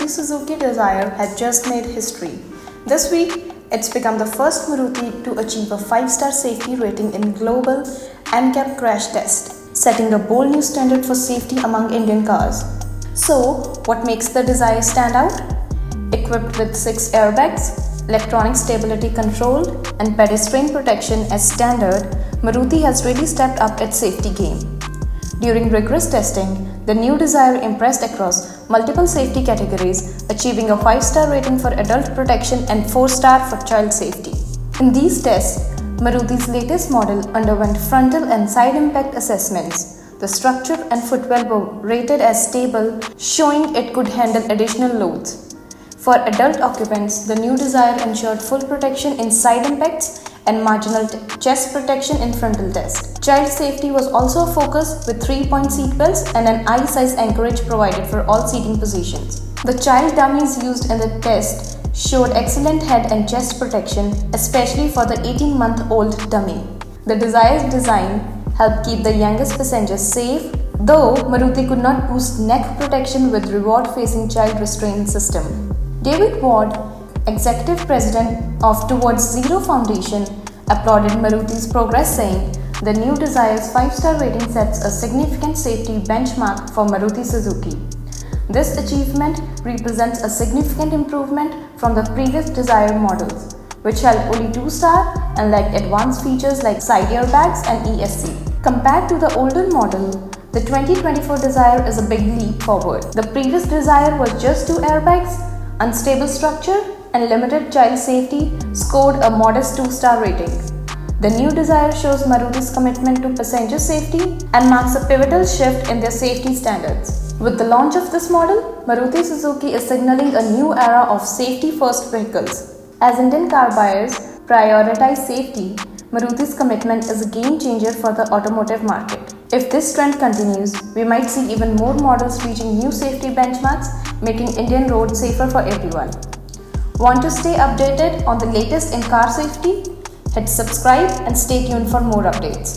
Maruti Suzuki Dzire had just made history. This week, it's become the first Maruti to achieve a 5-star safety rating in Global NCAP crash test, setting a bold new standard for safety among Indian cars. So, what makes the Dzire stand out? Equipped with 6 airbags, electronic stability control, and pedestrian protection as standard, Maruti has really stepped up its safety game. During rigorous testing, the new Dzire impressed across multiple safety categories, achieving a 5-star rating for adult protection and 4-star for child safety. In these tests, Maruti's latest model underwent frontal and side impact assessments. The structure and footwell were rated as stable, showing it could handle additional loads. For adult occupants, the new Dzire ensured full protection in side impacts and marginal chest protection in frontal test. Child safety was also a focus with 3-point seat belts and an eye-size anchorage provided for all seating positions. The child dummies used in the test showed excellent head and chest protection, especially for the 18-month-old dummy. The Dzire's design helped keep the youngest passengers safe, though Maruti could not boost neck protection with rearward-facing child restraint system. David Ward, Executive President of Towards Zero Foundation, applauded Maruti's progress, saying, "The new Dzire's 5-star rating sets a significant safety benchmark for Maruti Suzuki. This achievement represents a significant improvement from the previous Dzire models, which held only 2-star and lacked advanced features like side airbags and ESC. Compared to the older model, the 2024 Dzire is a big leap forward. The previous Dzire was just 2 airbags, unstable structure, and limited child safety, scored a modest 2-star rating. The new Dzire shows Maruti's commitment to passenger safety and marks a pivotal shift in their safety standards. With the launch of this model, Maruti Suzuki is signaling a new era of safety-first vehicles. As Indian car buyers prioritize safety, Maruti's commitment is a game changer for the automotive market. If this trend continues, we might see even more models reaching new safety benchmarks, making Indian roads safer for everyone. Want to stay updated on the latest in car safety? Hit subscribe and stay tuned for more updates.